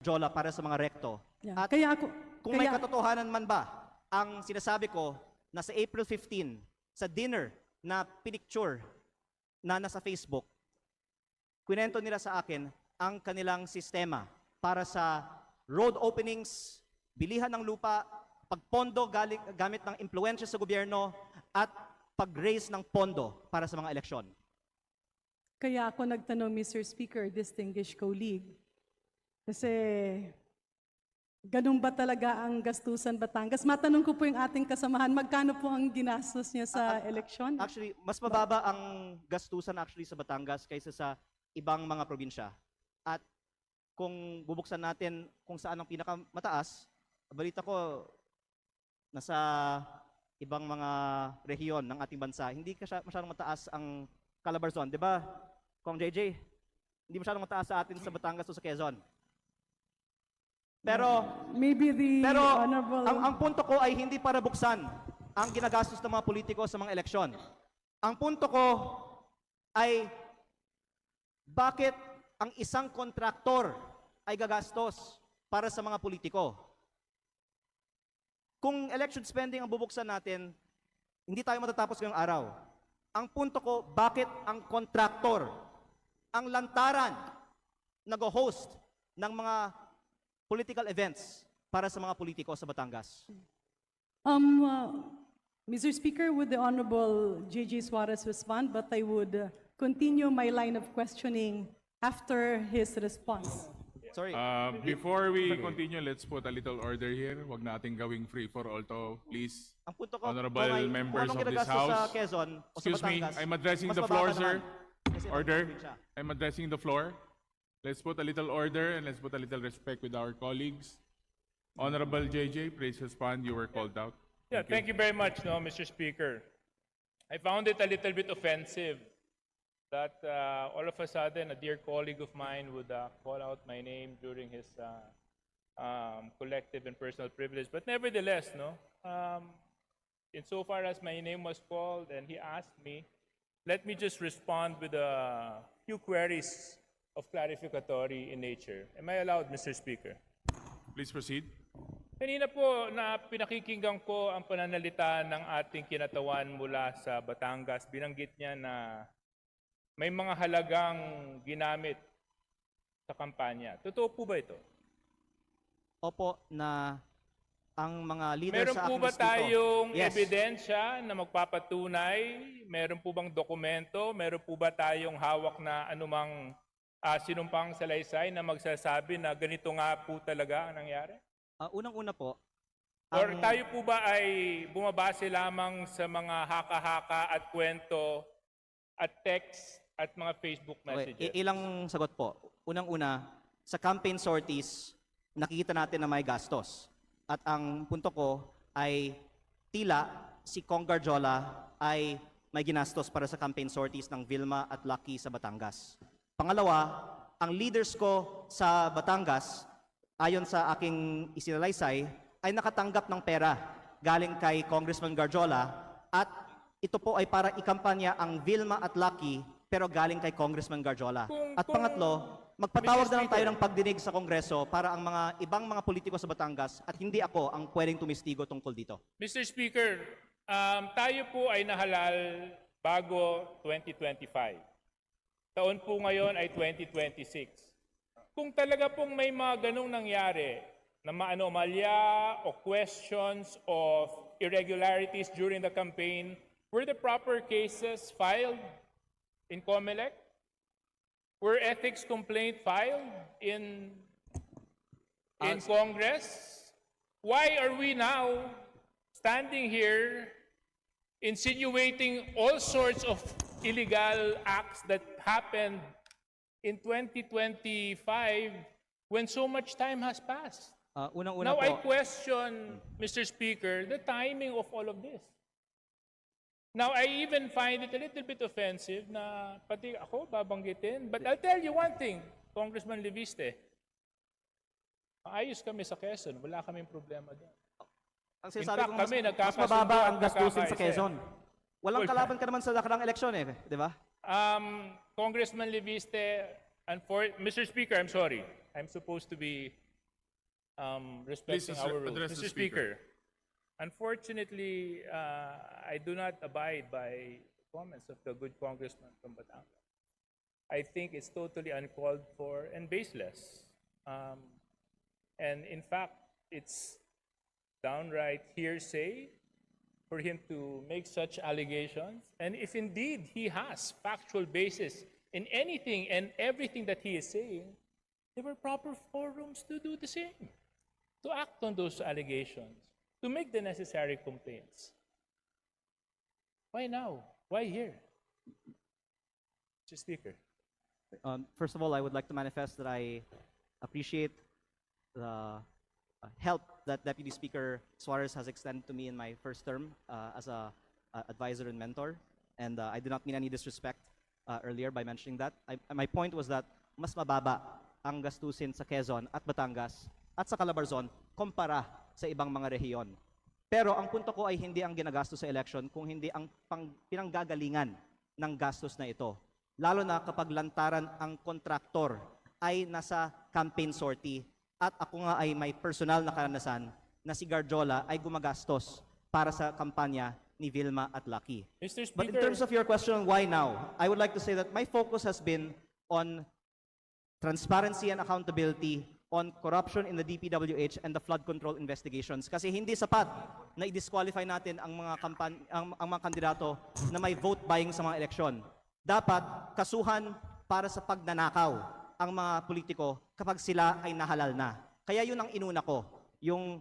Jola para sa mga rekto. Yeah. At kung may katotohanan man ba ang sinasabi ko na sa April 15, sa dinner na pinicture na nasa Facebook, kwento nila sa akin ang kanilang sistema para sa road openings, bilihan ng lupa, pagpondo gamit ng impluensya sa gobyerno, at pag-raise ng pondo para sa mga eleksyon. Kaya ako nagtanong, Mr. Speaker, distinguished colleague, kasi ganun ba talaga ang gastusan Batangas? Matanong ko po yung ating kasamahan, magkano po ang ginastos niya sa eleksyon? Actually, mas mababa ang gastusan actually sa Batangas kaysa sa ibang mga probinsya. At kung bubuksan natin kung saan ang pinakamataas, balita ko nasa ibang mga rehiyon ng ating bansa, hindi masyadong mataas ang Calabarzon, di ba? Kong JJ, hindi masyadong mataas sa atin sa Batangas o sa Quezon. Pero, ang punto ko ay hindi para buksan ang ginagastos ng mga politiko sa mga eleksyon. Ang punto ko ay bakit ang isang kontraktor ay gagastos para sa mga politiko? Kung election spending ang bubuksan natin, hindi tayo matatapos ngayong araw. Ang punto ko, bakit ang kontraktor, ang lantaran, nag-host ng mga political events para sa mga politiko sa Batangas? Mr. Speaker, would the Honorable J.J. Suarez respond? But I would continue my line of questioning after his response. Sorry. Before we continue, let's put a little order here. Huwag nating gawing free for all to, please. Ang punto ko, Honorable members of this ginagastos House. sa Quezon o sa Excuse me, Batangas, I'm addressing mas the mababa floor, naman. sir. Kasi Order. probinsya. I'm addressing the floor. Let's put a little order and let's put a little respect with our colleagues. Honorable JJ, please respond. You were called out. Yeah, thank you very much, no, Mr. Speaker. I found it a little bit offensive that all of a sudden a dear colleague of mine would call out my name during his collective and personal privilege. But nevertheless, no, insofar as my name was called and he asked me, let me just respond with a few queries of clarificatory in nature. Am I allowed, Mr. Speaker? Please proceed. Kanina po na pinakikinggan ko ang pananalita ng ating kinatawan mula sa Batangas. Binanggit niya na may mga halagang ginamit sa kampanya. Totoo po ba ito? Opo, na ang mga leader Meron sa po aking ba distrito. tayong Yes. ebidensya na magpapatunay? Meron po bang dokumento? Meron po ba tayong hawak na anumang sinumpang salaysay na magsasabi na ganito nga po talaga ang nangyari? Unang-una po, Or tayo po ba ay bumabase lamang sa mga haka-haka at kwento at text at mga Facebook messages? ilang sagot po. Unang-una, sa campaign sorties, nakikita natin na may gastos. At ang punto ko ay tila si Kong Garjola ay may ginastos para sa campaign sorties ng Vilma at Lucky sa Batangas. Pangalawa, ang leaders ko sa Batangas, ayon sa aking isinalaysay, ay nakatanggap ng pera galing kay Congressman Garjola at ito po ay para ikampanya ang Vilma at Lucky pero galing kay Congressman Garjola. At pangatlo, magpatawag na lang tayo ng pagdinig sa Kongreso para ang mga ibang mga politiko sa Batangas at hindi ako ang pwedeng tumistigo tungkol dito. Mr. Speaker, tayo po ay nahalal bago 2025. Taon po ngayon ay 2026. Kung talaga pong may mga ganong nangyari na maanomalya o questions of irregularities during the campaign, were the proper cases filed in COMELEC? Were ethics complaint filed in Congress? Why are we now standing here insinuating all sorts of illegal acts that happened in 2025 when so much time has passed? Unang-una Now po, I question, Mr. Speaker, the timing of all of this. Now, I even find it a little bit offensive na pati ako babanggitin. But I'll tell you one thing, Congressman Leviste, maayos kami sa Quezon, wala kaming problema doon. ang sinasabi ko kami mas nagkakasundo mababa at ang gastusin sa nagkakaisa. Quezon. Walang Well, kalaban ka naman sa nakarang eleksyon di ba? Congressman Leviste, Mr. Speaker, I'm sorry. I'm supposed to be respecting Please our rules. address the Mr. Speaker, unfortunately, I do not abide by comments of the good congressman from Batangas. I think it's totally uncalled for and baseless. And in fact, it's downright hearsay for him to make such allegations. And if indeed he has factual basis in anything and everything that he is saying, there were proper forums to do the same, to act on those allegations, to make the necessary complaints. Why now? Why here? Mr. Speaker. First of all, I would like to manifest that I appreciate the help that Deputy Speaker Suarez has extended to me in my first term as a advisor and mentor. And I did not mean any disrespect earlier by mentioning that. My point was that mas mababa ang gastusin sa Quezon at Batangas at sa Calabarzon kumpara sa ibang mga rehiyon. Pero ang punto ko ay hindi ang ginagastos sa election, kung hindi ang pinanggagalingan ng gastos na ito. Lalo na kapag lantaran ang kontraktor ay nasa campaign sortie at ako nga ay may personal na karanasan na si Garjola ay gumagastos para sa kampanya ni Vilma at Lucky. Mr. Speaker, But in terms of your question, why now? I would like to say that my focus has been on transparency and accountability on corruption in the DPWH and the flood control investigations. Kasi hindi sapat na i-disqualify natin ang mga kandidato na may vote buying sa mga eleksyon. Dapat kasuhan para sa pagnanakaw ang mga politiko kapag sila ay nahalal na. Kaya yun ang inuna ko, yung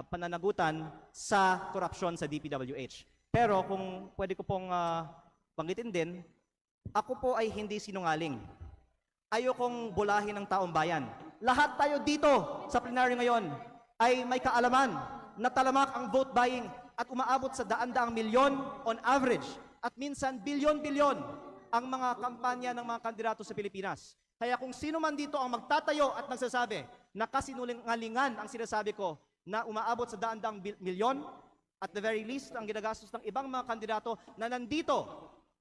pananagutan sa korupsyon sa DPWH. Pero kung pwede ko pong banggitin din, ako po ay hindi sinungaling. Ayokong bulahin ng taong bayan. Lahat tayo dito sa plenaryo ngayon ay may kaalaman na talamak ang vote buying at umaabot sa daan-daang milyon on average at minsan bilyon-bilyon ang mga kampanya ng mga kandidato sa Pilipinas. Kaya kung sino man dito ang magtatayo at magsasabi na kasinungalingan ang sinasabi ko na umaabot sa daan-daang milyon, at the very least, ang ginagastos ng ibang mga kandidato na nandito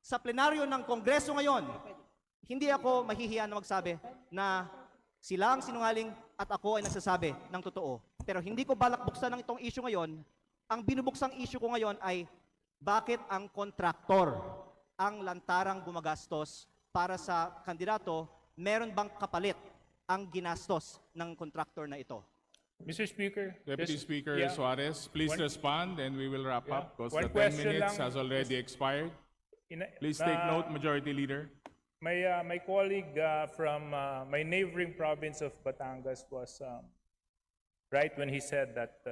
sa plenaryo ng Kongreso ngayon, hindi ako mahihiya na magsabi na sila ang sinungaling at ako ay nagsasabi ng totoo. Pero hindi ko balak buksan ng itong issue ngayon. Ang binubuksang issue ko ngayon ay bakit ang kontraktor ang lantarang gumagastos para sa kandidato, meron bang kapalit ang ginastos ng kontraktor na ito? Mr. Speaker, Deputy just- Speaker yeah. Suarez, please One- respond and we will wrap Yeah. up because One the 10 question minutes lang. has already expired. Please take na- note, Majority Leader. My colleague from my neighboring province of Batangas was right when he said that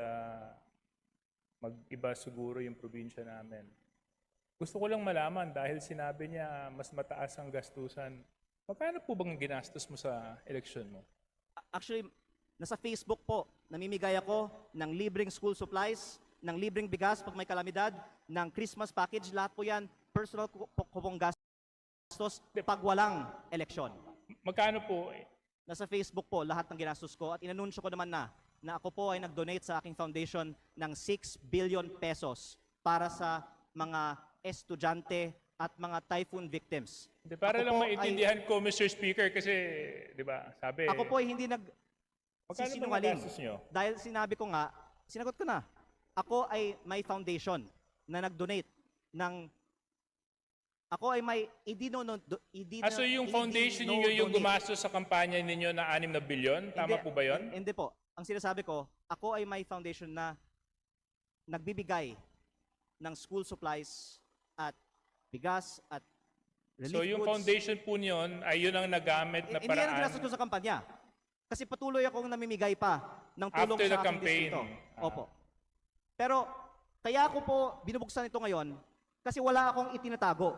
mag-iba siguro yung probinsya namin. Gusto ko lang malaman dahil sinabi niya mas mataas ang gastusan. Magkano po bang ginastos mo sa eleksyon mo? Actually, nasa Facebook po, namimigay ako ng libreng school supplies, ng libreng bigas pag may kalamidad, ng Christmas package, lahat po yan, personal ko pong gastos pag walang eleksyon. Magkano po? Nasa Facebook po, lahat ng ginastos ko at inanunsyo ko naman na ako po ay nag-donate sa aking foundation ng 6 billion pesos para sa mga estudyante at mga typhoon victims. Hindi, para Ako lang po maintindihan ko, Mr. Speaker, kasi, di ba, sabi, Ako po ay hindi magkano ba sisinungaling. nagastos nyo? Dahil sinabi ko nga, sinagot ko na, ako ay may foundation na nag-donate ng, ako ay may So yung foundation niyo yung gumastos sa kampanya ninyo na 6 na bilyon? Tama po ba yun? Hindi po. Ang sinasabi ko, ako ay may foundation na nagbibigay ng school supplies at bigas at relief So yung goods. foundation po niyon ay yun ang nagamit na Hindi yan ang paraan ginastos ko sa kampanya. Kasi patuloy akong namimigay pa ng tulong after the sa aking campaign. distrito. Opo. Pero kaya ako po binubuksan ito ngayon kasi wala akong itinatago.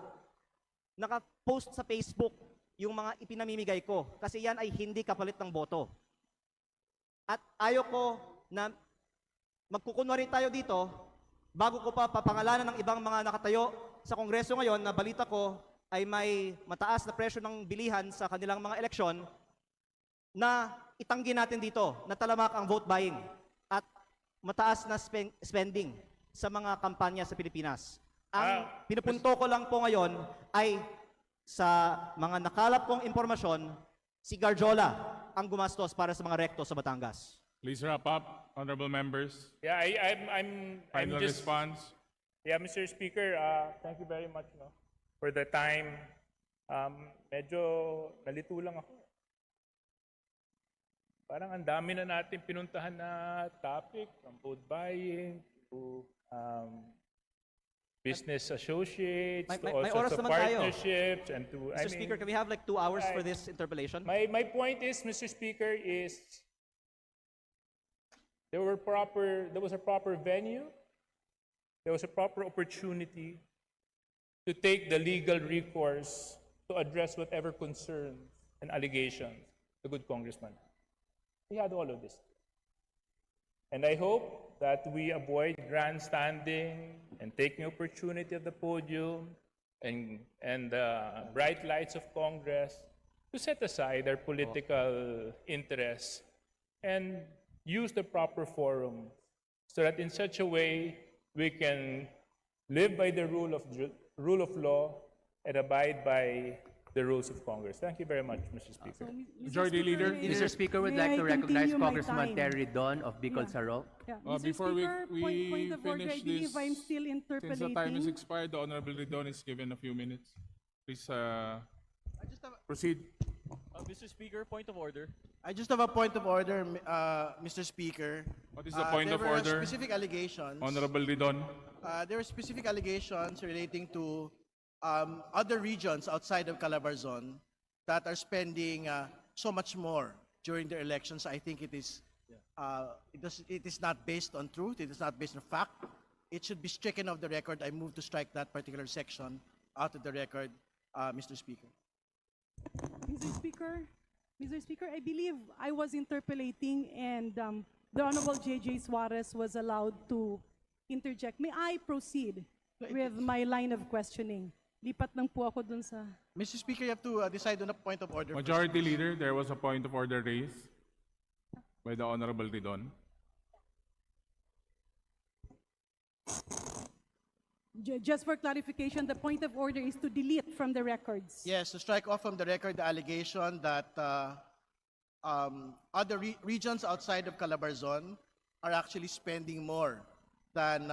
Naka-post sa Facebook yung mga ipinamimigay ko kasi yan ay hindi kapalit ng boto. At ayoko na magkukunwari tayo dito bago ko pa papangalanan ng ibang mga nakatayo sa Kongreso ngayon na balita ko ay may mataas na presyo ng bilihan sa kanilang mga eleksyon na itanggi natin dito na talamak ang vote buying at mataas na spending sa mga kampanya sa Pilipinas. Ang pinupunto ko lang po ngayon ay sa mga nakalap kong impormasyon, si Garjola ang gumastos para sa mga rekto sa Batangas. Please wrap up, honorable members. Yeah, I'm Final just, response. yeah, Mr. Speaker, thank you very much no, for the time. Medyo nalito lang ako. Parang ang dami na natin pinuntahan na topic, from food buying to business associates, May- to may all oras sorts of naman tayo. partnerships, and to, Mr. Speaker, can we have like 2 hours for this interpellation? My point is, Mr. Speaker, is there was a proper venue, there was a proper opportunity to take the legal recourse to address whatever concerns and allegations the good congressman had. We had all of this. And I hope that we avoid grandstanding and taking opportunity of the podium and the bright lights of Congress to set aside our political interests and use the proper forum so that in such a way we can live by the rule of law and abide by the rules of Congress. Thank you very much, Mr. Speaker. Majority Leader. Mr. Speaker, would may like I to recognize continue my Congressman time? Terry Don of Bicol Yeah. Sarok. Yeah. Mr. Before Speaker, we point of order, I finish believe this, I'm still Since the time is interpolating. expired, the Honorable Ridon is given a few minutes. Please proceed. Mr. Speaker, point of order. I just have a point of order, Mr. Speaker. What is the point there of were order? Specific allegations. Honorable Ridon. There were specific allegations relating to other regions outside of Calabarzon that are spending so much more during their elections. I think it is not based on truth. It is not based on fact. It should be stricken off the record. I move to strike that particular section out of the record, Mr. Speaker. Mr. Speaker, I believe I was interpolating and the Honorable J.J. Suarez was allowed to interject. May I proceed with my line of questioning? Lipat lang po ako dun sa... Mr. Speaker, you have to decide on a point of order. Majority Leader, there was a point of order raised by the Honorable Ridon. Just for clarification, the point of order is to delete from the records. Yes, to strike off from the record the allegation that other regions outside of Calabarzon are actually spending more than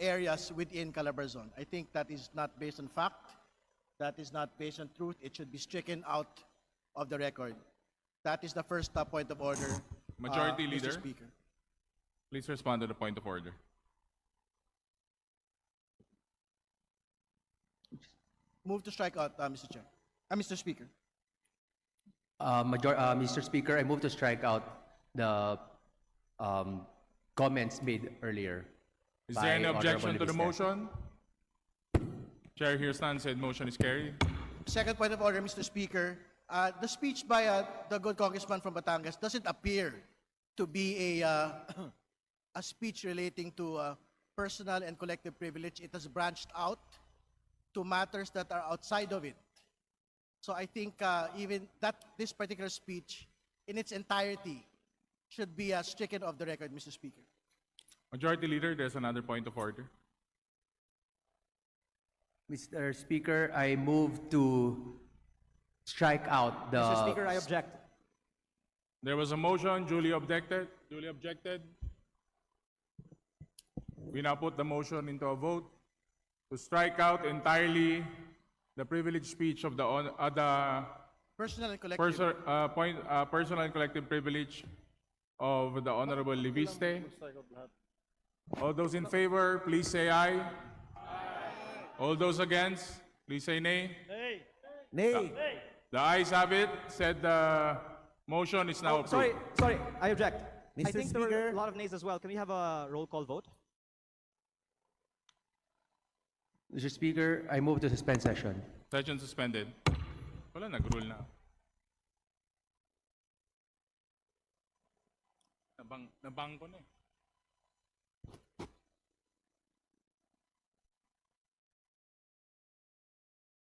areas within Calabarzon. I think that is not based on fact. That is not based on truth. It should be stricken out of the record. That is the first point of order. Majority Mr. Leader. Speaker. Please respond to the point of order. Move to strike out, Mr. Chair. Mr. Speaker. Mr. Speaker, I move to strike out the comments made earlier. Is by there any objection Honorable to the Levisner. motion? Chair here stands said motion is carried. Second point of order, Mr. Speaker. The speech by the good congressman from Batangas doesn't appear to be a speech relating to personal and collective privilege. It has branched out to matters that are outside of it. So I think even this particular speech in its entirety should be stricken off the record, Mr. Speaker. Majority Leader, there's another point of order. Mr. Speaker, I move to strike out the... Mr. Speaker, I object. There was a motion, duly objected. Duly objected. We now put the motion into a vote to strike out entirely the privileged speech of the other Personal and collective. personal and collective privilege of the Honorable Leviste. All those in favor, please say aye. All those against, please say nay. Nay. The ayes have it. Said the motion is now approved. Sorry, I object. I Mr. think there were Speaker. a lot of nays as well. Can we have a roll call vote? Mr. Speaker, I move to suspend session. Session suspended. Wala, nag-rule na. Nabang ko na eh.